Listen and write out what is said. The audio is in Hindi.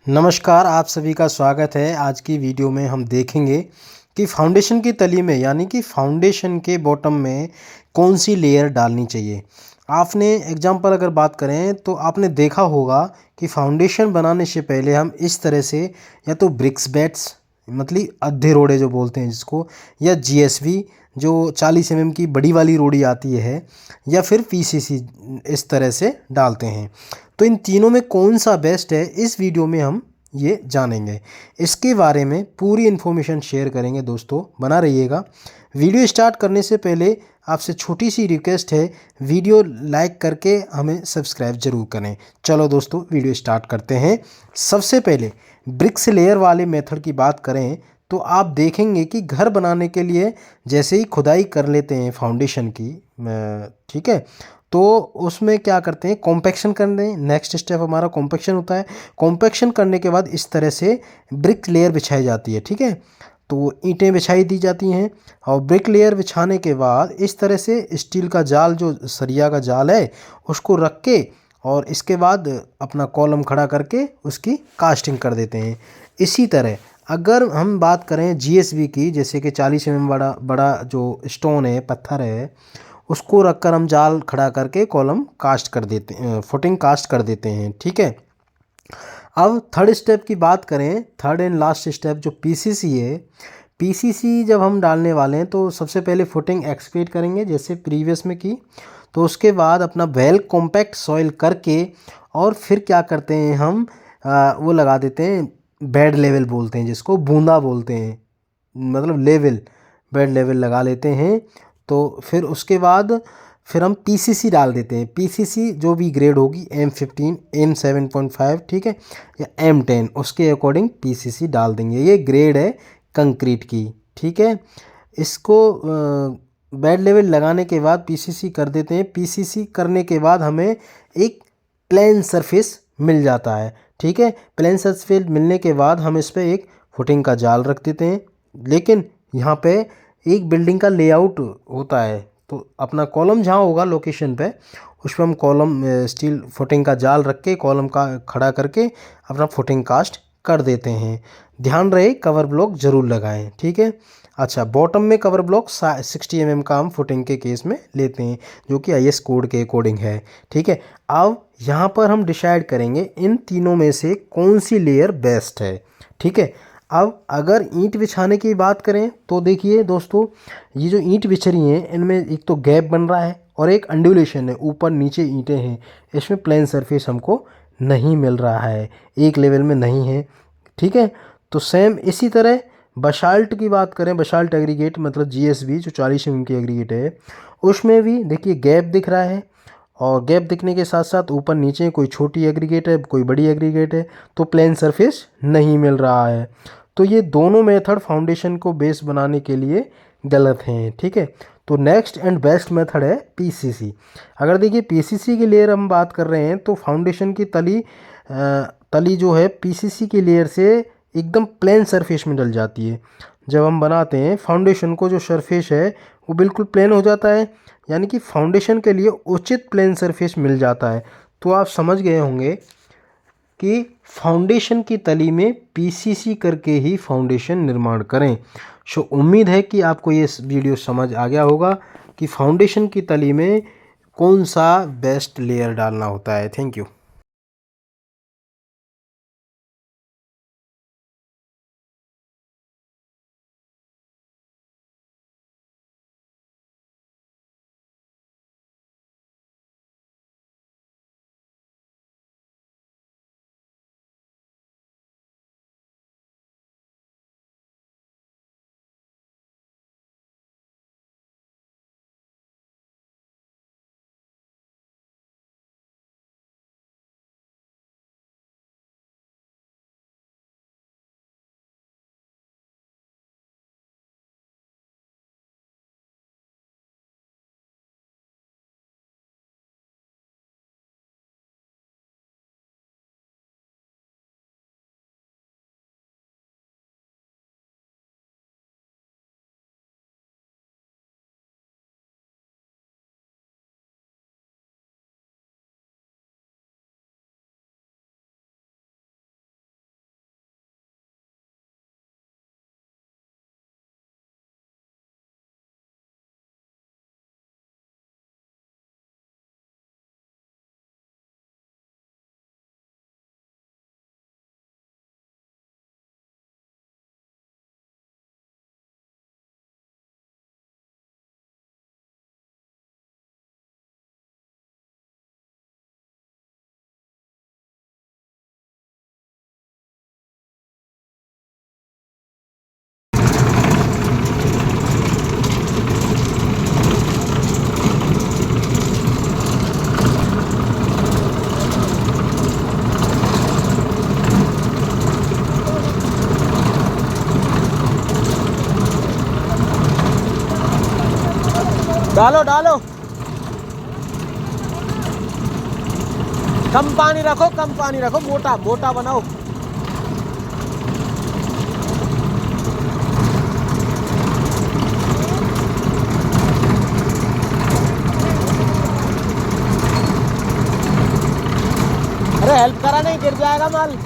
नमस्कार, आप सभी का स्वागत है। आज की वीडियो में हम देखेंगे कि फाउंडेशन की तली में यानी कि फाउंडेशन के बॉटम में कौन सी लेयर डालनी चाहिए। आपने एग्जांपल अगर बात करें तो आपने देखा होगा कि फाउंडेशन बनाने से पहले हम इस तरह से या तो ब्रिक्स बेड्स मतलब अद्धे रोड़े जो बोलते हैं जिसको, या जीएसवी जो 40 एमएम की बड़ी वाली रोड़ी आती है, या फिर पीसीसी इस तरह से डालते हैं। तो इन तीनों में कौन सा बेस्ट है, इस वीडियो में हम ये जानेंगे। इसके बारे में पूरी इन्फॉर्मेशन शेयर करेंगे। दोस्तों बना रहिएगा। वीडियो स्टार्ट करने से पहले आपसे छोटी सी रिक्वेस्ट है, वीडियो लाइक करके हमें सब्सक्राइब जरूर करें। चलो दोस्तों वीडियो स्टार्ट करते हैं। सबसे पहले ब्रिक्स लेयर वाले मेथड की बात करें तो आप देखेंगे कि घर बनाने के लिए जैसे ही खुदाई कर लेते हैं फाउंडेशन की, ठीक है, तो उसमें क्या करते हैं, कॉम्पैक्शन करते हैं। नेक्स्ट स्टेप हमारा कॉम्पैक्शन होता है। कॉम्पैक्शन करने के बाद इस तरह से ब्रिक लेयर बिछाई जाती है, ठीक है। तो ईंटें बिछाई दी जाती हैं और ब्रिक लेयर बिछाने के बाद इस तरह से स्टील का जाल, जो सरिया का जाल है, उसको रख के और इसके बाद अपना कॉलम खड़ा करके उसकी कास्टिंग कर देते हैं। इसी तरह अगर हम बात करें जीएसबी की, जैसे कि 40 एमएम बड़ा बड़ा जो स्टोन है, पत्थर है, उसको रखकर हम जाल खड़ा करके कॉलम कास्ट कर देते हैं, फुटिंग कास्ट कर देते हैं, ठीक है। अब थर्ड स्टेप की बात करें, थर्ड एंड लास्ट स्टेप जो पीसीसी है, पीसीसी जब हम डालने वाले हैं तो सबसे पहले फुटिंग एक्सपेक्ट करेंगे जैसे प्रीवियस में की। तो उसके बाद अपना वेल कॉम्पैक्ट सॉइल करके और फिर क्या करते हैं हम, वो लगा देते हैं, बेड लेवल बोलते हैं जिसको, बूंदा बोलते हैं, मतलब लेवल, बेड लेवल लगा लेते हैं। तो फिर उसके बाद फिर हम पीसीसी डाल देते हैं। पीसीसी जो भी ग्रेड होगी, M15, M7.5, ठीक है, या M10, उसके अकॉर्डिंग पीसीसी डाल देंगे। ये ग्रेड है कंक्रीट की, ठीक है। इसको बेड लेवल लगाने के बाद पीसीसी कर देते हैं। पीसीसी करने के बाद हमें एक प्लेन सरफेस मिल जाता है, ठीक है। प्लेन सरफेस मिलने के बाद हम इस पर एक फुटिंग का जाल रख देते हैं। लेकिन यहाँ पे एक बिल्डिंग का लेआउट होता है, तो अपना कॉलम जहाँ होगा लोकेशन पे, उस पर हम कॉलम स्टील फुटिंग का जाल रख के कॉलम का खड़ा करके अपना फुटिंग कास्ट कर देते हैं। ध्यान रहे कवर ब्लॉक ज़रूर लगाएं, ठीक है। अच्छा, बॉटम में कवर ब्लॉक 60 एमएम का हम फुटिंग के केस में लेते हैं, जो कि आईएस कोड के अकॉर्डिंग है, ठीक है। अब यहाँ पर हम डिसाइड करेंगे इन तीनों में से कौन सी लेयर बेस्ट है, ठीक है। अब अगर ईंट बिछाने की बात करें तो देखिए दोस्तों, ये जो ईंट बिछ रही हैं इनमें एक तो गैप बन रहा है और एक अंडुलेशन है, ऊपर नीचे ईंटें हैं। इसमें प्लेन सरफेस हमको नहीं मिल रहा है, एक लेवल में नहीं है, ठीक है। तो सेम इसी तरह बसाल्ट की बात करें, बसाल्ट एग्रीगेट मतलब जीएसबी जो 40 एमएम की एग्रीगेट है, उसमें भी देखिए गैप दिख रहा है। और गैप दिखने के साथ साथ ऊपर नीचे कोई छोटी एग्रीगेट है, कोई बड़ी एग्रीगेट है, तो प्लेन सरफेस नहीं मिल रहा है। तो ये दोनों मेथड फाउंडेशन को बेस बनाने के लिए गलत हैं, ठीक है। तो नेक्स्ट एंड बेस्ट मेथड है पीसीसी। अगर देखिए पीसीसी की लेयर हम बात कर रहे हैं तो फाउंडेशन की तली जो है पीसीसी की लेयर से एकदम प्लेन सरफेस में डल जाती है। जब हम बनाते हैं फाउंडेशन को, जो सरफेस है वो बिल्कुल प्लेन हो जाता है, यानी कि फाउंडेशन के लिए उचित प्लेन सरफेस मिल जाता है। तो आप समझ गए होंगे कि फाउंडेशन की तली में पीसीसी करके ही फाउंडेशन निर्माण करें। सो उम्मीद है कि आपको ये वीडियो समझ आ गया होगा कि फाउंडेशन की तली में कौन सा बेस्ट लेयर डालना होता है। Thank you. डालो डालो, कम पानी रखो, कम पानी रखो, मोटा मोटा बनाओ। अरे हेल्प करा, नहीं गिर जाएगा माल।